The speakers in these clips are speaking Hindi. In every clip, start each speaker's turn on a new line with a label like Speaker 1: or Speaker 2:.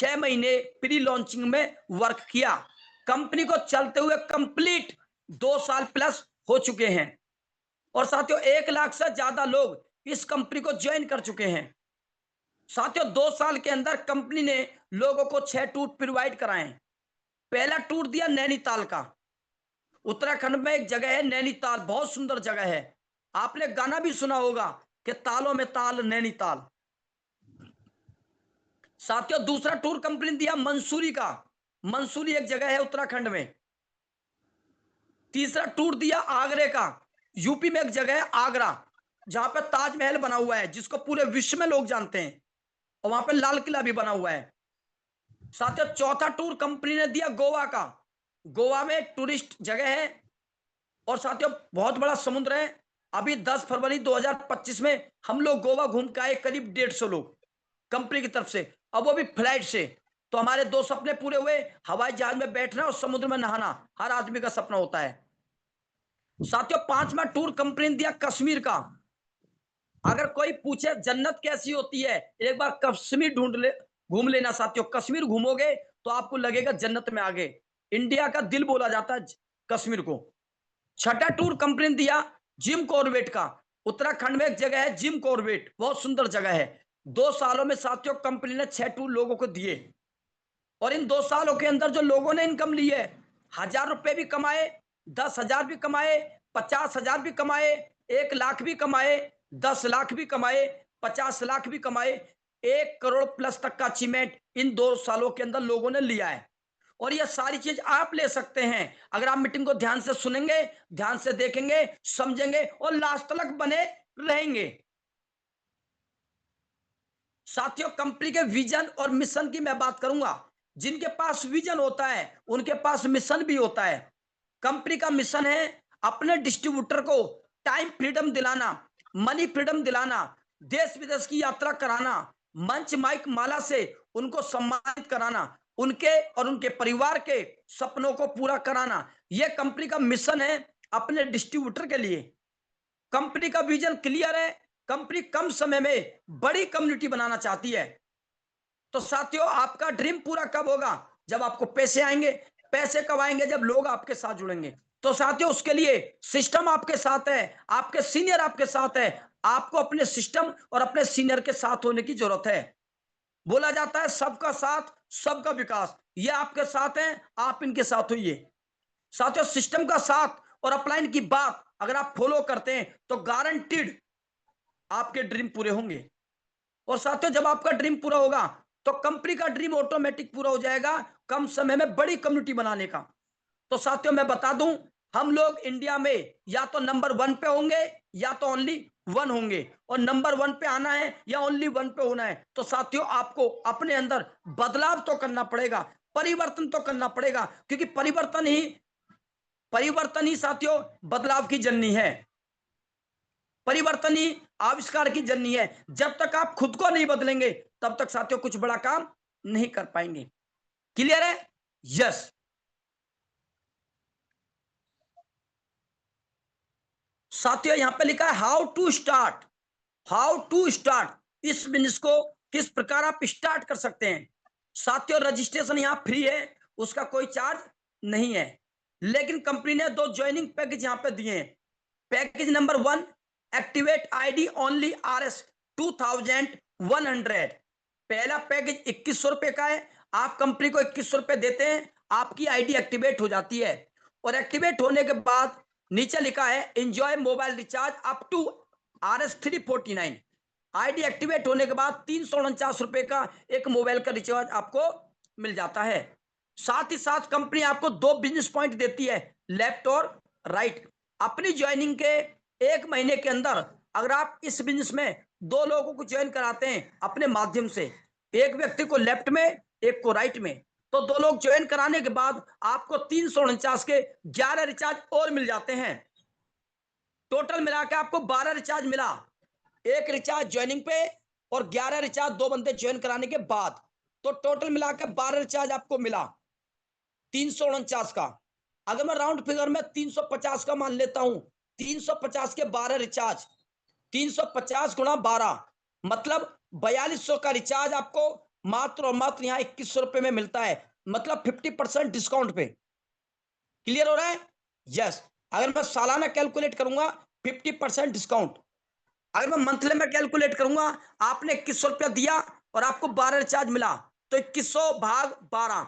Speaker 1: 6 महीने प्री लॉन्चिंग में वर्क किया। कंपनी को चलते हुए कंप्लीट 2 साल प्लस हो चुके हैं और साथियों 1 लाख से ज्यादा लोग इस कंपनी को ज्वाइन कर चुके हैं। साथियों 2 साल के अंदर कंपनी ने लोगों को 6 टूर प्रोवाइड कराए। पहला टूर दिया नैनीताल का। उत्तराखंड में एक जगह है नैनीताल, बहुत सुंदर जगह है। आपने गाना भी सुना होगा कि तालों में ताल नैनीताल। साथियों दूसरा टूर कंपनी ने दिया मंसूरी का। मंसूरी एक जगह है उत्तराखंड में। तीसरा टूर दिया आगरे का। यूपी में एक जगह है आगरा, जहां पर ताजमहल बना हुआ है, जिसको पूरे विश्व में लोग जानते हैं, और वहां पर लाल किला भी बना हुआ है। साथियों चौथा टूर कंपनी ने दिया गोवा का। गोवा में एक टूरिस्ट जगह है और साथियों बहुत बड़ा समुद्र है। अभी 10 फरवरी 2025 में हम लोग गोवा घूम के आए, करीब 150 लोग कंपनी की तरफ से, अब वो भी फ्लाइट से। तो हमारे 2 सपने पूरे हुए, हवाई जहाज में बैठना और समुद्र में नहाना हर आदमी का सपना होता है। साथियों पांचवा टूर कंपनी ने दिया कश्मीर का। अगर कोई पूछे जन्नत कैसी होती है, एक बार कश्मीर घूम लेना साथियों। कश्मीर घूमोगे तो आपको लगेगा जन्नत में आगे। इंडिया का दिल बोला जाता है कश्मीर को। छठा टूर कंपनी ने दिया जिम कॉर्बेट का। उत्तराखंड में एक जगह है जिम कॉर्बेट, बहुत सुंदर जगह है। 2 सालों में साथियों कंपनी ने 6 टूर लोगों को दिए और इन 2 सालों के अंदर जो लोगों ने इनकम ली है, 1000 रुपए भी कमाए, 10,000 भी कमाए, 50,000 भी कमाए, 1 लाख भी कमाए, 10 लाख भी कमाए, 50 लाख भी कमाए, 1 करोड़ प्लस तक का अचीवमेंट इन 2 सालों के अंदर लोगों ने लिया है। और ये सारी चीज आप ले सकते हैं अगर आप मीटिंग को ध्यान से सुनेंगे, ध्यान से देखेंगे, समझेंगे और लास्ट तक बने रहेंगे। साथियों कंपनी के विजन और मिशन की मैं बात करूंगा। जिनके पास विजन होता है उनके पास मिशन भी होता है। कंपनी का मिशन है अपने डिस्ट्रीब्यूटर को टाइम फ्रीडम दिलाना, मनी फ्रीडम दिलाना, देश विदेश की यात्रा कराना, मंच माइक माला से उनको सम्मानित कराना, उनके और उनके परिवार के सपनों को पूरा कराना। यह कंपनी का मिशन है अपने डिस्ट्रीब्यूटर के लिए। कंपनी का विजन क्लियर है। कंपनी कम समय में बड़ी कम्युनिटी बनाना चाहती है। तो साथियों आपका ड्रीम पूरा कब होगा? जब आपको पैसे आएंगे। पैसे कब आएंगे? जब लोग आपके साथ जुड़ेंगे। तो साथियों उसके लिए सिस्टम आपके साथ है, आपके सीनियर आपके साथ है। आपको अपने सिस्टम और अपने सीनियर के साथ होने की जरूरत है। बोला जाता है सबका साथ सबका विकास। ये आपके साथ हैं, आप इनके साथ होइए। साथियों सिस्टम का साथ और अपलाइन की बात अगर आप फॉलो करते हैं तो गारंटीड आपके ड्रीम पूरे होंगे। और साथियों जब आपका ड्रीम पूरा होगा तो कंपनी का ड्रीम ऑटोमेटिक पूरा हो जाएगा, कम समय में बड़ी कम्युनिटी बनाने का। तो साथियों मैं बता दूं, हम लोग इंडिया में या तो नंबर 1 पे होंगे या तो ओनली 1 होंगे। और नंबर 1 पे आना है या ओनली 1 पे होना है तो साथियों आपको अपने अंदर बदलाव तो करना पड़ेगा, परिवर्तन तो करना पड़ेगा, क्योंकि परिवर्तन ही साथियों बदलाव की जननी है। परिवर्तन ही आविष्कार की जननी है। जब तक आप खुद को नहीं बदलेंगे तब तक साथियों कुछ बड़ा काम नहीं कर पाएंगे। क्लियर है? यस। साथियों यहां पे लिखा है how to start. How to start इस बिजनेस को किस प्रकार आप स्टार्ट कर सकते हैं। साथियों रजिस्ट्रेशन यहां फ्री है, उसका कोई चार्ज नहीं है। लेकिन कंपनी ने 2 ज्वाइनिंग पैकेज यहां पे दिए हैं। Package number 1 activate ID only RS 2100। पहला पैकेज 2100 रुपए का है। आप कंपनी को 2100 रुपए देते हैं, आपकी आईडी एक्टिवेट हो जाती है। और एक्टिवेट होने के बाद नीचे लिखा है enjoy mobile recharge up to RS 349। ID activate होने के बाद 349 रुपए का एक मोबाइल का रिचार्ज आपको मिल जाता है। साथ ही साथ कंपनी आपको 2 बिजनेस पॉइंट देती है, लेफ्ट और राइट। अपनी ज्वाइनिंग के 1 महीने के अंदर अगर आप इस बिजनेस में 2 लोगों को ज्वाइन कराते हैं अपने माध्यम से, एक व्यक्ति को लेफ्ट में एक को राइट में, तो 2 लोग ज्वाइन कराने के बाद आपको 349 के 11 रिचार्ज और मिल जाते हैं। टोटल मिला के आपको 12 रिचार्ज मिला। एक रिचार्ज ज्वाइनिंग पे और 11 रिचार्ज 2 बंदे ज्वाइन कराने के बाद, तो टोटल मिला के 12 रिचार्ज आपको मिला 349 का। अगर मैं राउंड फिगर में 350 का मान लेता हूं, 350 के 12 रिचार्ज, 350 गुणा 12 मतलब 4200 का रिचार्ज आपको मात्र और मात्र यहाँ 2100 रुपए में मिलता है, मतलब 50% डिस्काउंट पे। क्लियर हो रहा है? यस। अगर मैं सालाना कैलकुलेट करूंगा 50% डिस्काउंट, अगर मैं मंथली में कैलकुलेट करूंगा, आपने 2100 रुपया दिया और आपको 12 रिचार्ज मिला, तो 2100 भाग 12,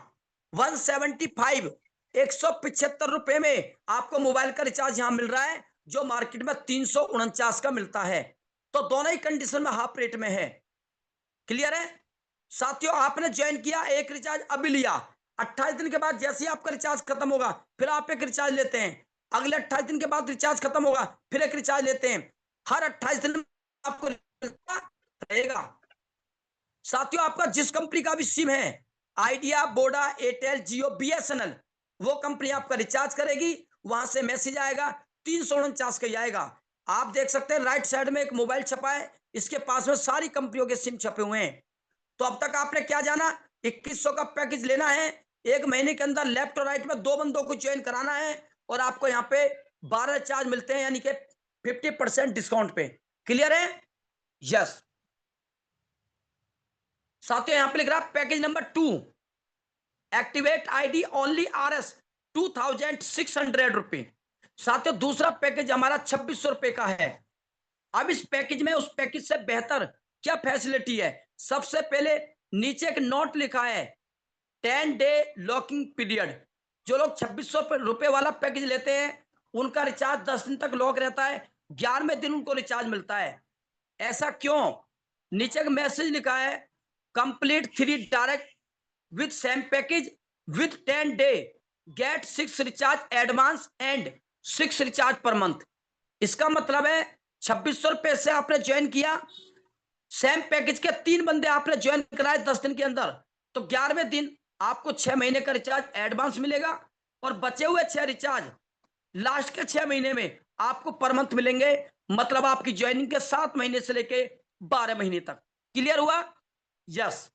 Speaker 1: 175, 175 रुपए में आपको मोबाइल का रिचार्ज यहां मिल रहा है, जो मार्केट में 349 का मिलता है। तो दोनों ही कंडीशन में हाफ रेट में है। क्लियर है साथियों? आपने ज्वाइन किया, एक रिचार्ज अभी लिया, 28 दिन के बाद जैसे ही आपका रिचार्ज खत्म होगा, फिर आप एक रिचार्ज लेते हैं, अगले 28 दिन के बाद रिचार्ज खत्म होगा, फिर एक रिचार्ज लेते हैं, हर 28 दिन में आपको मिलता रहेगा। साथियों, आपका जिस कंपनी का भी सिम है, आइडिया, वोडा, एयरटेल, जियो, बीएसएनएल, वो कंपनी आपका रिचार्ज करेगी, वहां से मैसेज आएगा, 349 का ही आएगा। आप देख सकते हैं राइट साइड में एक मोबाइल छपा है, इसके पास में सारी कंपनियों के सिम छपे हुए हैं। तो अब तक आपने क्या जाना? 2100 का पैकेज लेना है, एक महीने के अंदर लेफ्ट और राइट में 2 बंदों को ज्वाइन कराना है, और आपको यहाँ पे 12 चार्ज मिलते हैं, यानी कि 50% डिस्काउंट पे। क्लियर है? यस। साथियों, यहां पे लिख रहा है package number 2, activate ID only RS 2600 रुपए। साथियों, दूसरा पैकेज हमारा 2600 रुपए का है। अब इस पैकेज में उस पैकेज से बेहतर क्या फैसिलिटी है? सबसे पहले नीचे एक नोट लिखा है, 10 डे लॉकिंग पीरियड। जो लोग 2600 रुपए वाला पैकेज लेते हैं, उनका रिचार्ज 10 दिन तक लॉक रहता है, 11वें दिन उनको रिचार्ज मिलता है। ऐसा क्यों? नीचे एक मैसेज लिखा है, complete 3 direct with same package with 10 day get 6 recharge advance and 6 recharge per month. इसका मतलब है 2600 रुपए से आपने ज्वाइन किया, सेम पैकेज के 3 बंदे आपने ज्वाइन कराए 10 दिन के अंदर, तो 11वें दिन आपको 6 महीने का रिचार्ज एडवांस मिलेगा, और बचे हुए 6 रिचार्ज लास्ट के 6 महीने में आपको पर मंथ मिलेंगे। मतलब आपकी ज्वाइनिंग के 7 महीने से लेके 12 महीने तक। क्लियर हुआ? यस।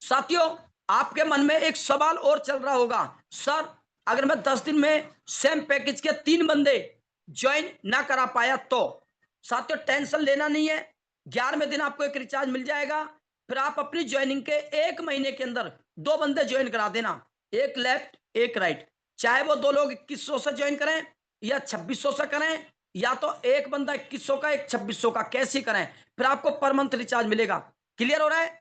Speaker 1: साथियों, आपके मन में एक सवाल और चल रहा होगा, सर अगर मैं 10 दिन में सेम पैकेज के 3 बंदे ज्वाइन ना करा पाया तो? साथियों, टेंशन लेना नहीं है, 11वें दिन आपको एक रिचार्ज मिल जाएगा। फिर आप अपनी ज्वाइनिंग के 1 महीने के अंदर 2 बंदे ज्वाइन करा देना, एक लेफ्ट एक राइट, चाहे वो 2 लोग 2100 से ज्वाइन करें या 2600 से करें, या तो एक बंदा 2100 का एक 2600 का, कैसे करें, फिर आपको पर मंथ रिचार्ज मिलेगा। क्लियर हो रहा है?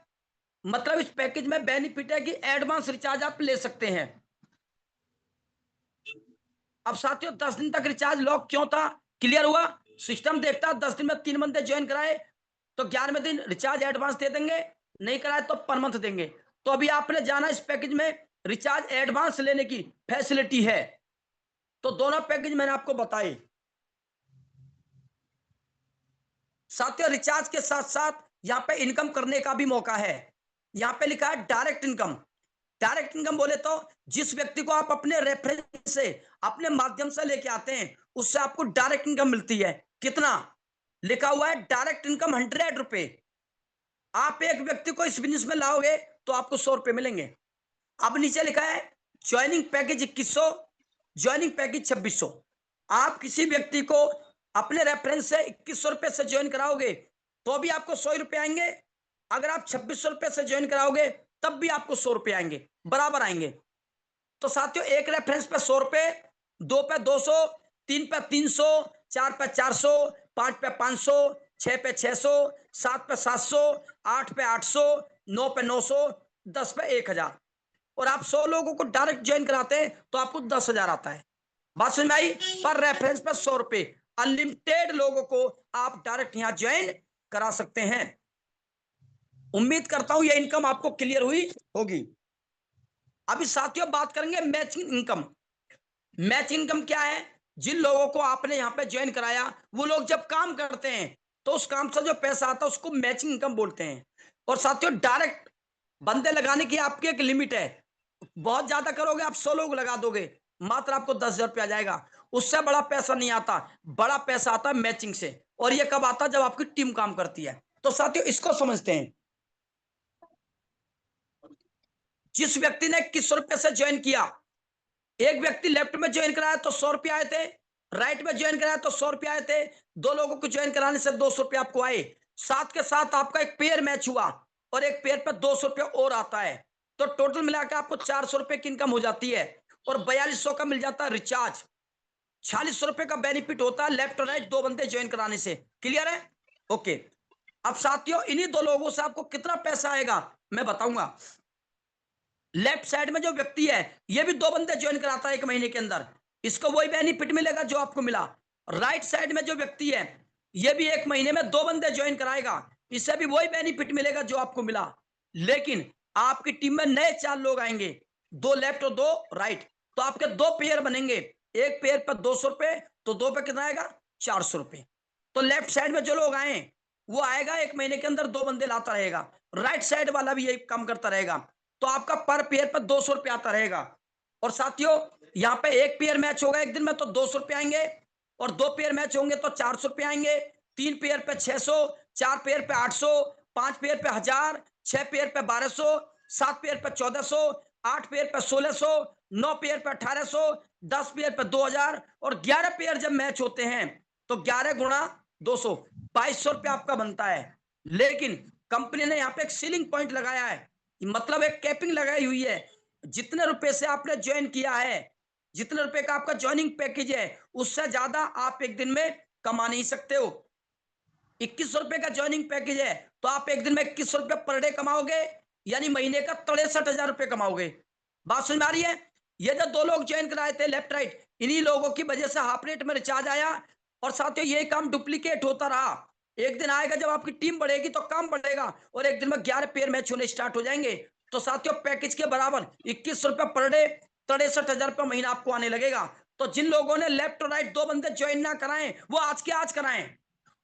Speaker 1: मतलब इस पैकेज में बेनिफिट है कि एडवांस रिचार्ज आप ले सकते हैं। अब साथियों, 10 दिन तक रिचार्ज लॉक क्यों था? क्लियर हुआ? सिस्टम देखता 10 दिन में 3 बंदे ज्वाइन कराए तो 11वें दिन रिचार्ज एडवांस दे देंगे, नहीं कराए तो पर मंथ देंगे। तो अभी आपने जाना इस पैकेज में रिचार्ज एडवांस लेने की फैसिलिटी है। तो दोनों पैकेज मैंने आपको बताए। साथियों, रिचार्ज के साथ साथ यहाँ पे इनकम करने का भी मौका है। यहाँ पे लिखा है डायरेक्ट इनकम। डायरेक्ट इनकम बोले तो जिस व्यक्ति को आप अपने रेफरेंस से, अपने माध्यम से लेके आते हैं, उससे आपको डायरेक्ट इनकम मिलती है। कितना? लिखा हुआ है डायरेक्ट इनकम 100 रुपए। आप एक व्यक्ति को इस बिजनेस में लाओगे तो आपको 100 रुपए मिलेंगे। अब नीचे लिखा है ज्वाइनिंग पैकेज 2100, ज्वाइनिंग पैकेज 2600। आप किसी व्यक्ति को अपने रेफरेंस से 2100 रुपए से ज्वाइन कराओगे तो भी आपको 100 रुपए आएंगे, अगर आप 2600 रुपए से ज्वाइन कराओगे तब भी आपको 100 रुपए आएंगे, बराबर आएंगे। तो साथियों, एक रेफरेंस पे 100 रुपए, 2 पे 200, 3 पे 300, 4 पे 400, 5 पे 500, 6 पे 600, 7 पे 700, 8 पे 800, 9 पे 900, 10 पे 1000। और आप 100 लोगों को डायरेक्ट ज्वाइन कराते हैं तो आपको 10,000 आता है। बात समझ में आई? पर रेफरेंस पर 100 रुपए, अनलिमिटेड लोगों को आप डायरेक्ट यहां ज्वाइन करा सकते हैं। उम्मीद करता हूं यह इनकम आपको क्लियर हुई होगी। अभी साथियों, बात करेंगे मैचिंग इनकम। मैचिंग इनकम क्या है? जिन लोगों को आपने यहां पे ज्वाइन कराया, वो लोग जब काम करते हैं तो उस काम से जो पैसा आता है उसको मैचिंग इनकम बोलते हैं। और साथियों, डायरेक्ट बंदे लगाने की आपकी एक लिमिट है। बहुत ज्यादा करोगे, आप 100 लोग लगा दोगे, मात्र आपको 10,000 रुपया जाएगा, उससे बड़ा पैसा नहीं आता। बड़ा पैसा आता है मैचिंग से, और ये कब आता है? जब आपकी टीम काम करती है। तो साथियों, इसको समझते हैं। जिस व्यक्ति ने 2100 रुपए से ज्वाइन किया, एक व्यक्ति लेफ्ट में ज्वाइन कराया तो 100 रुपए आए थे, राइट में ज्वाइन कराया तो 100 रुपए आए थे, 2 लोगों को ज्वाइन कराने से 200 रुपए आपको आए। साथ के साथ आपका एक पेयर मैच हुआ, और एक पेयर पे 200 रुपये और आता है, तो टोटल मिलाकर आपको 400 रुपये की इनकम हो जाती है। और 4200 का मिल जाता है रिचार्ज। 4600 रुपये का बेनिफिट होता है लेफ्ट और राइट दो बंदे ज्वाइन कराने से। क्लियर है? ओके। अब साथियों, इन्हीं दो लोगों से आपको कितना पैसा आएगा मैं बताऊंगा। लेफ्ट साइड में जो व्यक्ति है, ये भी दो बंदे ज्वाइन कराता है 1 महीने के अंदर, इसको वही बेनिफिट मिलेगा जो आपको मिला। राइट साइड में जो व्यक्ति है, ये भी 1 महीने में 2 बंदे ज्वाइन कराएगा, इससे भी वही बेनिफिट मिलेगा जो आपको मिला। लेकिन आपकी टीम में नए 4 लोग आएंगे, 2 लेफ्ट और 2 राइट, तो आपके 2 पेयर बनेंगे। एक पेयर पर 200 रुपए, तो 2 पे कितना आएगा? 400 रुपए। तो लेफ्ट साइड में जो लोग आए, वो आएगा 1 महीने के अंदर 2 बंदे लाता रहेगा। राइट साइड वाला भी यही काम करता रहेगा, तो आपका पर पेयर पर 200 रुपये आता रहेगा। और साथियों, यहाँ पे एक पेयर मैच होगा एक दिन में तो 200 रुपये आएंगे, और 2 पेयर मैच होंगे तो 400 रुपये आएंगे, 3 पेयर पे 600, 4 पेयर पे 800, 5 पेयर पे 1000, 6 पेयर पे 1200, 7 पेयर पे 1400, 8 पेयर पे 1600, 9 पेयर पे 1800, 10 पेयर पे 2000, और 11 पेयर जब मैच होते हैं तो 11 गुणा 200, 2200 रुपये आपका बनता है। लेकिन कंपनी ने यहाँ पे एक सीलिंग पॉइंट लगाया है, मतलब एक कैपिंग लगाई हुई है। जितने रुपए से आपने ज्वाइन किया है, जितने रुपए का आपका ज्वाइनिंग पैकेज है, उससे ज्यादा आप एक दिन में कमा नहीं सकते हो। 2100 रुपए का ज्वाइनिंग पैकेज है, तो आप एक दिन में 2100 रुपए पर डे कमाओगे, यानी महीने का 63,000 रुपए कमाओगे। बात समझ में आ रही है? ये जो 2 लोग ज्वाइन कराए थे लेफ्ट राइट, इन्हीं लोगों की वजह से हाफ रेट में रिचार्ज आया। और साथियों, ये काम डुप्लीकेट होता रहा। एक दिन आएगा जब आपकी टीम बढ़ेगी तो काम बढ़ेगा, और एक दिन में 11 पेयर मैच होने स्टार्ट हो जाएंगे। तो साथियों, पैकेज के बराबर 2100 रुपए पर डे, 63,000 रुपए महीना आपको आने लगेगा। तो जिन लोगों ने लेफ्ट और राइट 2 बंदे ज्वाइन ना कराएं, वो आज के आज कराएं,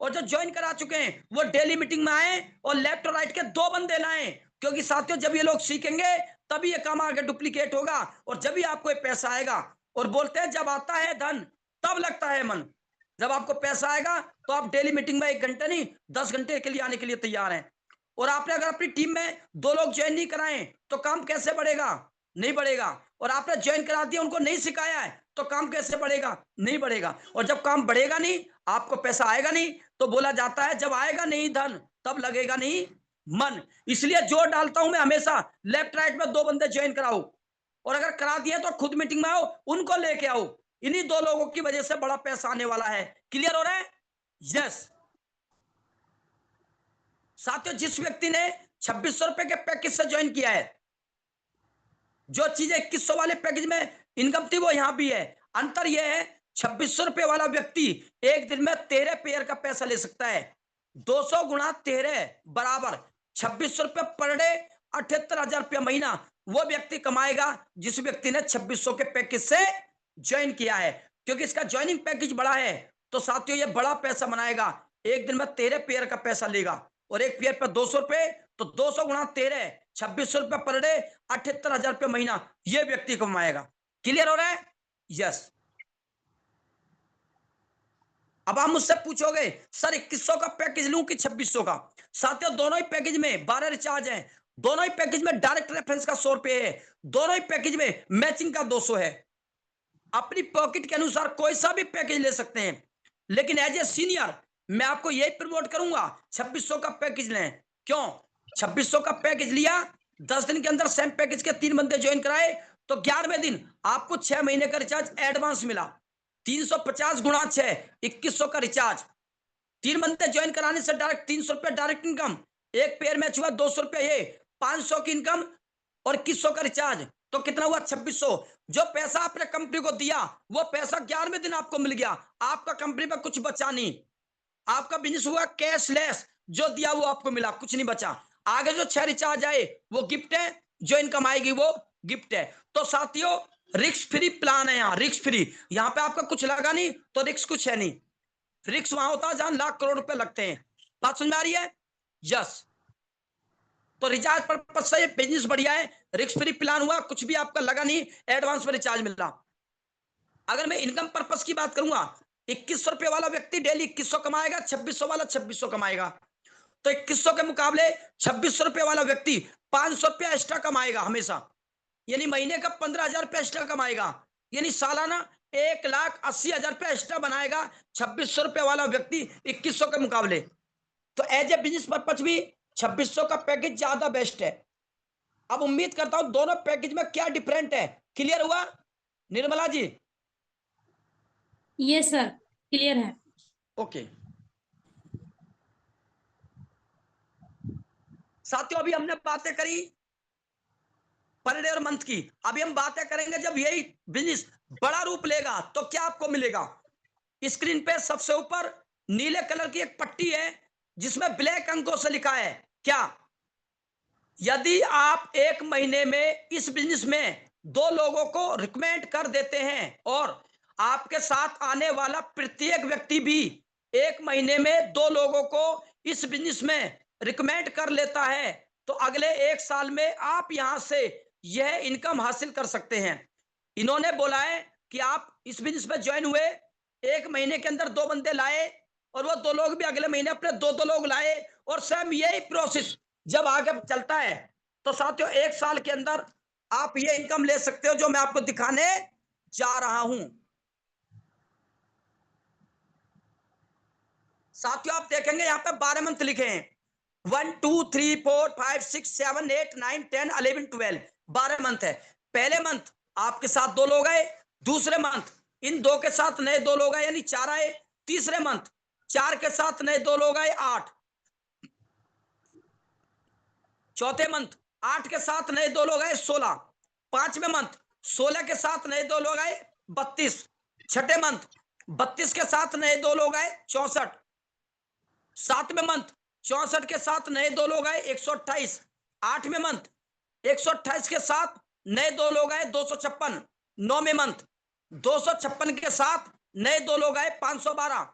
Speaker 1: और जो ज्वाइन करा चुके हैं वो डेली मीटिंग में आए और लेफ्ट और राइट के 2 बंदे लाएं। क्योंकि साथियों, जब ये लोग सीखेंगे तभी ये काम आगे डुप्लीकेट होगा, और जब भी आपको ये पैसा आएगा। और बोलते हैं जब आता है धन तब लगता है मन। जब आपको पैसा आएगा तो आप डेली मीटिंग में 1 घंटे नहीं 10 घंटे के लिए आने के लिए तैयार हैं। और आपने अगर अपनी टीम में 2 लोग ज्वाइन नहीं कराए तो काम कैसे बढ़ेगा? नहीं बढ़ेगा। और आपने ज्वाइन करा दिया, उनको नहीं सिखाया है, तो काम कैसे बढ़ेगा? नहीं बढ़ेगा। और जब काम बढ़ेगा नहीं, आपको पैसा आएगा नहीं, तो बोला जाता है जब आएगा नहीं धन तब लगेगा नहीं मन। इसलिए जोर डालता हूं मैं हमेशा, लेफ्ट राइट में 2 बंदे ज्वाइन कराओ, और अगर करा दिए तो खुद मीटिंग में आओ, उनको लेके आओ। इन्हीं 2 लोगों की वजह से बड़ा पैसा आने वाला है। क्लियर हो रहा है? यस। साथियों, जिस व्यक्ति ने 2600 रुपए के पैकेज से ज्वाइन किया है, जो चीजें 2100 वाले पैकेज में इनकम थी वो यहां भी है। अंतर यह है, 2600 रुपए वाला व्यक्ति एक दिन में 13 पेयर का पैसा ले सकता है। 200 गुणा 13 बराबर 2600 रुपए पर डे, 78,000 रुपया महीना वो व्यक्ति कमाएगा जिस व्यक्ति ने 2600 के पैकेज से ज्वाइन किया है। क्योंकि इसका ज्वाइनिंग पैकेज बड़ा है, तो साथियों ये बड़ा पैसा बनाएगा। एक दिन में 13 पेयर का पैसा लेगा, और एक पेयर पर 200 रुपए, तो 200 गुणा 13, 2600 रुपए पर डे, 78,000 रुपये महीना ये व्यक्ति कमाएगा। क्लियर हो रहा है? यस। अब आप मुझसे पूछोगे सर 2100 का पैकेज लूं कि 2600 का? साथियों, दोनों ही पैकेज में 12 रिचार्ज हैं, दोनों ही पैकेज में डायरेक्ट रेफरेंस का 100 रुपए है, दोनों ही पैकेज में मैचिंग का 200 है। अपनी पॉकेट के अनुसार कोई सा भी पैकेज ले सकते हैं, लेकिन एज ए सीनियर मैं आपको यही प्रमोट करूंगा 2600 का पैकेज लें। क्यों? 2600 का पैकेज लिया, 10 दिन के अंदर सेम पैकेज के 3 बंदे ज्वाइन कराए, तो 11वें दिन आपको 6 महीने का रिचार्ज एडवांस मिला। 350 गुणा 6, 2100 का रिचार्ज। 3 बंदे ज्वाइन कराने से डायरेक्ट 300 रुपए डायरेक्ट इनकम, एक पेयर मैच हुआ 200 रुपए, ये 500 की इनकम, और 2100 का रिचार्ज, तो कितना हुआ? 2600। जो पैसा आपने कंपनी को दिया वो पैसा 11वें दिन आपको मिल गया, आपका कंपनी में कुछ बचा नहीं, आपका बिजनेस हुआ कैशलेस। जो दिया वो आपको मिला, कुछ नहीं बचा। आगे जो 6 रिचार्ज आए वो गिफ्ट है, जो इनकम आएगी वो गिफ्ट है। तो साथियों, रिस्क फ्री प्लान है यहाँ, रिस्क फ्री। यहाँ पे आपका कुछ लगा नहीं तो रिस्क कुछ है नहीं। रिस्क वहां होता है जहां लाख करोड़ रुपए लगते हैं। बात समझ में आ रही है? यस। तो रिचार्ज पर्पज से ये बिजनेस बढ़िया है, रिस्क फ्री प्लान हुआ, कुछ भी आपका लगा नहीं, एडवांस में रिचार्ज मिल रहा। अगर मैं इनकम पर्पज की बात करूंगा, 2100 रुपए वाला व्यक्ति डेली 2100 कमाएगा, 2600 वाला 2600 कमाएगा। तो 2100 के मुकाबले 2600 रुपए वाला व्यक्ति 500 रुपया एक्स्ट्रा कमाएगा हमेशा, यानी महीने का 15,000 रुपया एक्स्ट्रा कमाएगा, यानी सालाना 1,80,000 रुपया एक्स्ट्रा बनाएगा 2600 रुपए वाला व्यक्ति 2100 के मुकाबले। तो एज ए बिजनेस पर्पज भी 2600 का पैकेज ज्यादा बेस्ट है। अब उम्मीद करता हूं दोनों पैकेज में क्या डिफरेंट है, क्लियर हुआ Nirmala ji?
Speaker 2: Yes sir, clear है।
Speaker 1: ओके साथियों, अभी हमने बातें करी पर डे और मंथ की। अभी हम बातें करेंगे जब यही बिजनेस बड़ा रूप लेगा तो क्या आपको मिलेगा। स्क्रीन पे सबसे ऊपर नीले कलर की एक पट्टी है जिसमें ब्लैक अंकों से लिखा है क्या, यदि आप एक महीने में इस बिजनेस में 2 लोगों को रिकमेंड कर देते हैं और आपके साथ आने वाला प्रत्येक व्यक्ति भी एक महीने में 2 लोगों को इस बिजनेस में रिकमेंड कर लेता है, तो अगले 1 साल में आप यहां से यह इनकम हासिल कर सकते हैं। इन्होंने बोला है कि आप इस बिजनेस में ज्वाइन हुए, 1 महीने के अंदर 2 बंदे लाए और वो 2 लोग भी अगले महीने अपने 2 लोग लाए, और सेम यही प्रोसेस जब आगे चलता है तो साथियों 1 साल के अंदर आप ये इनकम ले सकते हो जो मैं आपको दिखाने जा रहा हूं। साथियों आप देखेंगे यहां पे 12 मंथ लिखे हैं, 1 2 3 4 5 6 7 8 9 10 11 12, 12 मंथ है। पहले मंथ आपके साथ 2 लोग आए, दूसरे मंथ इन 2 के साथ नए 2 लोग आए यानी 4 आए, तीसरे मंथ 4 के साथ नए 2 लोग आए 8, चौथे मंथ 8 के साथ नए 2 लोग आए 16, पांचवें मंथ 16 के साथ नए 2 लोग आए 32, छठे मंथ 32 के साथ नए 2 लोग आए 64, सातवें मंथ 64 के साथ नए 2 लोग आए 128, आठवें मंथ 128 के साथ नए 2 लोग आए 256, नौवें मंथ 256 के साथ नए 2 लोग आए 512,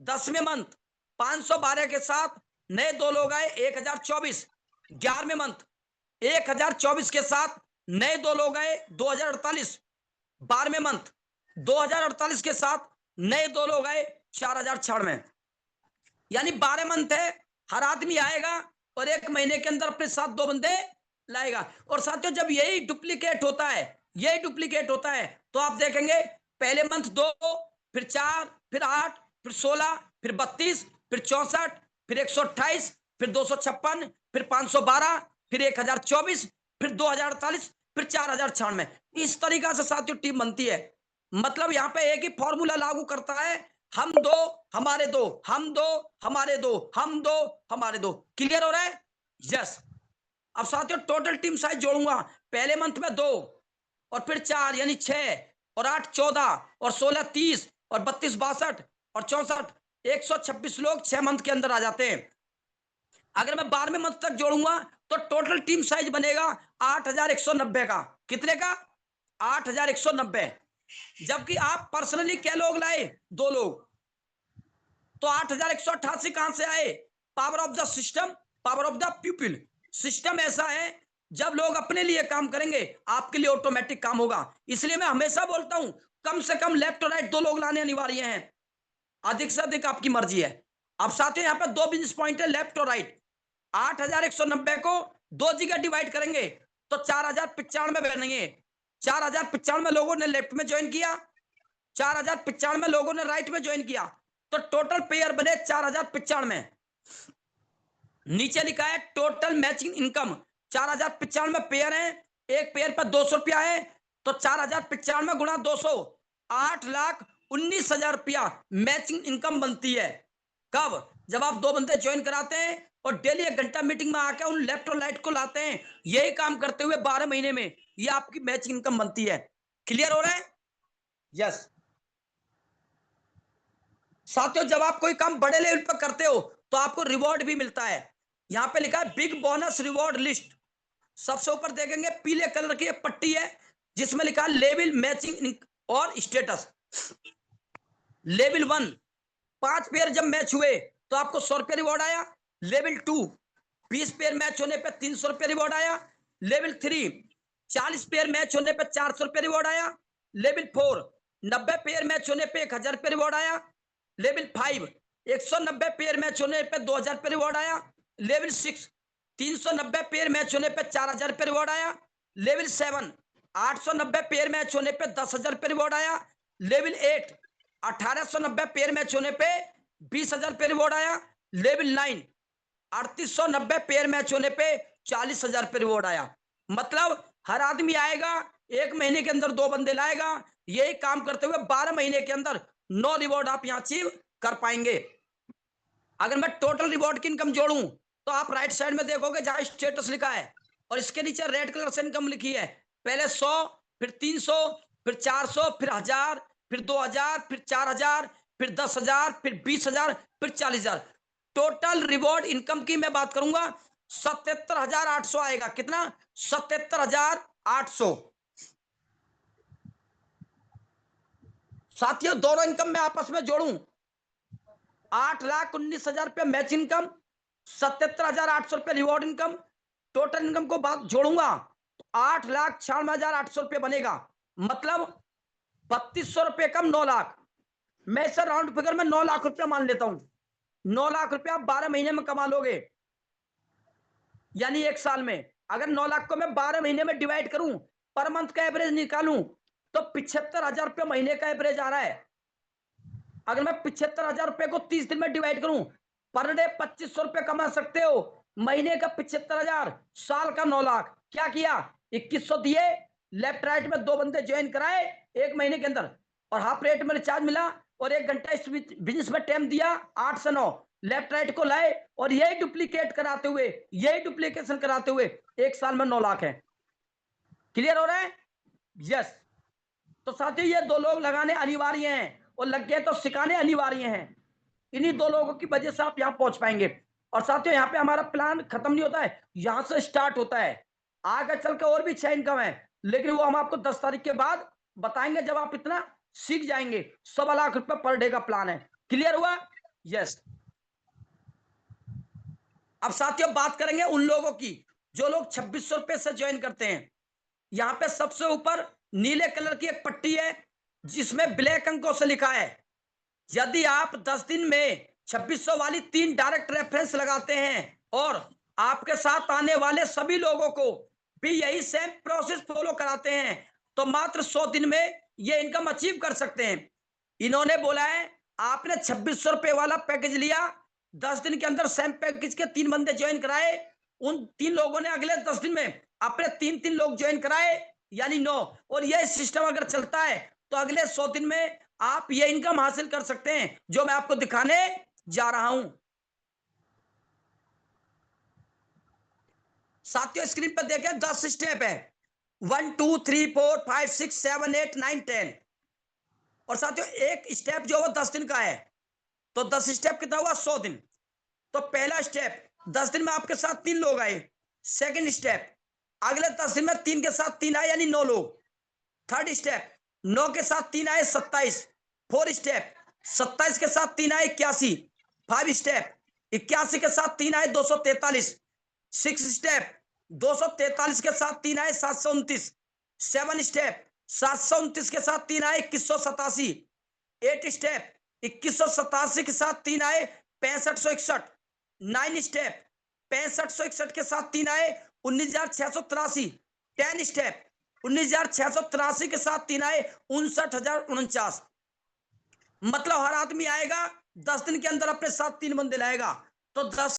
Speaker 1: 10वें मंथ 512 के साथ नए 2 लोग आए 1024, 11वें मंथ 1024 के साथ नए 2 लोग आए 2048, 12वें मंथ 2048 के साथ नए 2 लोग आए 4096, यानी 12 मंथ है, हर आदमी आएगा और 1 महीने के अंदर अपने साथ 2 बंदे लाएगा। और साथियों जब यही डुप्लीकेट होता है, यही डुप्लीकेट होता है तो आप देखेंगे पहले मंथ 2, फिर 4, फिर 8, फिर 16, फिर 32, फिर 64, फिर 128, फिर 256, फिर 512, फिर 1024, फिर 2048, फिर 4096। इस तरीका से साथियों टीम बनती है। मतलब यहाँ पे एक ही फॉर्मूला लागू करता है, हम 2 हमारे 2, हम 2 हमारे 2, हम 2 हमारे 2। क्लियर हो रहा है? यस। अब साथियों टोटल टीम साइज जोड़ूंगा, पहले मंथ में 2 और फिर 4 यानी 6 और 8 14 और 16 30 और 32 62 और 64, 126 लोग 6 मंथ के अंदर आ जाते हैं। अगर मैं 12वें मंथ तक जोड़ूंगा तो टोटल टीम साइज बनेगा 8190 का। कितने का? 8190। जबकि आप पर्सनली क्या लोग लाए? 2 लोग, तो 8188 कहां से आए? Power of the system, power of the people. System ऐसा है जब लोग अपने लिए काम करेंगे आपके लिए ऑटोमेटिक काम होगा। इसलिए मैं हमेशा बोलता हूं कम से कम लेफ्ट और राइट 2 लोग लाने अनिवार्य हैं, अधिक से अधिक आपकी मर्जी है। अब साथियों यहाँ पे 2 बिजनेस पॉइंट है लेफ्ट और राइट। 8190 को 2 जगह डिवाइड करेंगे तो 4095 बनेंगे। 4095 लोगों ने लेफ्ट में ज्वाइन किया, 4095 लोगों ने राइट में ज्वाइन किया, तो टोटल पेयर बने 4095। नीचे लिखा है टोटल मैचिंग इनकम, 4095 पेयर है, एक पेयर पर 200 रुपया है, तो 4095 गुणा 200, 8,19,000 रुपया मैचिंग इनकम बनती है। कब? जब आप 2 बंदे ज्वाइन कराते हैं और डेली 1 घंटा मीटिंग में आकर उन लेफ्ट और राइट को लाते हैं, यही काम करते हुए 12 महीने में ये आपकी मैचिंग इनकम बनती है। क्लियर हो रहा है? यस। साथियों जब आप कोई काम बड़े लेवल पर करते हो तो आपको रिवॉर्ड भी मिलता है। यहां पे लिखा है बिग बोनस रिवॉर्ड लिस्ट। सबसे ऊपर देखेंगे पीले कलर की एक पट्टी है जिसमें लिखा है लेवल मैचिंग और स्टेटस। लेवल 1 5 पेयर जब मैच हुए तो आपको 100 रुपया रिवॉर्ड आया। लेवल 2 20 पेयर मैच होने पर 300 रुपया रिवॉर्ड आया। लेवल 3 40 पेयर मैच होने पर 400 रुपया रिवॉर्ड आया। लेवल 4 90 पेयर मैच होने पर 1000 रुपया रिवॉर्ड आया। लेवल 5 190 पेयर मैच होने पे 2000 रुपये रिवॉर्ड आया। लेवल 6 390 पेयर मैच होने पे 4000 रुपये रिवॉर्ड आया। लेवल 7 890 पेयर मैच होने पे 10,000 रुपये रिवॉर्ड आया। लेवल 8 1890 पेयर मैच होने पे 20,000 रुपये रिवॉर्ड आया। लेवल 9 3890 पेयर मैच होने पे 40,000 रुपये रिवॉर्ड आया। मतलब हर आदमी आएगा, 1 महीने के अंदर 2 बंदे लाएगा, यही काम करते हुए 12 महीने के अंदर 9 रिवॉर्ड आप यहाँ अचीव कर पाएंगे। अगर मैं टोटल रिवॉर्ड की इनकम जोड़ूं तो आप राइट साइड में देखोगे जहां स्टेटस लिखा है और इसके नीचे रेड कलर से इनकम लिखी है। पहले 100, फिर 300, फिर 400, फिर 1000, फिर 2000, फिर 4000, फिर 10,000, फिर 20,000, फिर 40,000। टोटल रिवॉर्ड इनकम की मैं बात करूंगा 77,800 आएगा। कितना? 77,800। साथियों दोनों इनकम में आपस में जोड़ूं 8,19,000 रुपये मैच इनकम, 77,800 रुपये रिवॉर्ड इनकम, टोटल इनकम को बात जोड़ूंगा तो 8,96,800 रुपये बनेगा। मतलब 3,200 रुपये कम 9 लाख। मैं सर राउंड फिगर में 9 लाख रुपया मान लेता हूं। 9 लाख रुपया आप 12 महीने में कमा लोगे, यानी 1 साल में। अगर 9 लाख को मैं 12 महीने में डिवाइड करूं, पर मंथ का एवरेज निकालूं तो 75,000 रुपये महीने का एवरेज आ रहा है। अगर मैं 75,000 रुपये को 30 दिन में डिवाइड करूं, पर डे 2,500 रुपये कमा सकते हो। महीने का 75,000, साल का 9 लाख। क्या किया? 2,100 दिए, लेफ्ट राइट में 2 बंदे ज्वाइन कराए 1 महीने के अंदर, और हाफ रेट में रिचार्ज मिला, और 1 घंटा इस बिजनेस में टाइम दिया 8 से 9, लेफ्ट राइट को लाए, और यही डुप्लीकेट कराते हुए, यही डुप्लीकेशन कराते हुए 1 साल में 9 लाख है। क्लियर हो रहा है? यस। तो साथियों ये 2 लोग लगाने अनिवार्य हैं, और लग गए तो सिखाने अनिवार्य हैं। इन्हीं 2 लोगों की वजह से आप यहां पहुंच पाएंगे। और साथियों यहाँ पे हमारा प्लान खत्म नहीं होता है, यहां से स्टार्ट होता है। आगे चल के और भी 6 इनकम है, लेकिन वो हम आपको 10 तारीख के बाद बताएंगे, जब आप इतना सीख जाएंगे। 1.25 लाख रुपए पर डे का प्लान है। क्लियर हुआ? यस। अब साथियों बात करेंगे उन लोगों की जो लोग 2,600 रुपए से ज्वाइन करते हैं। यहां पे सबसे ऊपर नीले कलर की एक पट्टी है जिसमें ब्लैक अंकों से लिखा है, यदि आप 10 दिन में 2,600 वाली 3 डायरेक्ट रेफरेंस लगाते हैं और आपके साथ आने वाले सभी लोगों को भी यही सेम प्रोसेस फॉलो कराते हैं, तो मात्र 100 दिन में ये इनकम अचीव कर सकते हैं। इन्होंने बोला है आपने 2,600 रुपए वाला पैकेज लिया, 10 दिन के अंदर सेम पैकेज के 3 बंदे ज्वाइन कराए, उन 3 लोगों ने अगले 10 दिन में अपने 3-3 लोग ज्वाइन कराए, यानी 9, और यह सिस्टम अगर चलता है तो अगले 100 दिन में आप ये इनकम हासिल कर सकते हैं जो मैं आपको दिखाने जा रहा हूं। साथियों स्क्रीन पर देखें 10 स्टेप है, 1 2 3 4 5 6 7 8 9 10। और साथियों एक स्टेप जो वो 10 दिन का है, तो 10 स्टेप कितना हुआ? 100 दिन। तो पहला स्टेप 10 दिन में आपके साथ 3 लोग आए। सेकंड स्टेप अगले 10 दिन में 3 के साथ 3 आए, यानी 9 लोग। थर्ड स्टेप 9 के साथ 3 आए, 27। फोर्थ स्टेप 27 के साथ 3 आए, 81। 5 स्टेप 81 के साथ 3 आए, 243। 6 स्टेप 243 के साथ 3 आए, 729। 7 स्टेप 729 के साथ 3 आए, 2187। 8 स्टेप 2187 के साथ 3 आए, 6561। 9 स्टेप 6561 के साथ 3 आए, 19,683। 10 स्टेप 19,683 के साथ 3 आए, 59,049। मतलब हर आदमी आएगा 10 दिन के अंदर अपने साथ 3 बंदे लाएगा, तो 10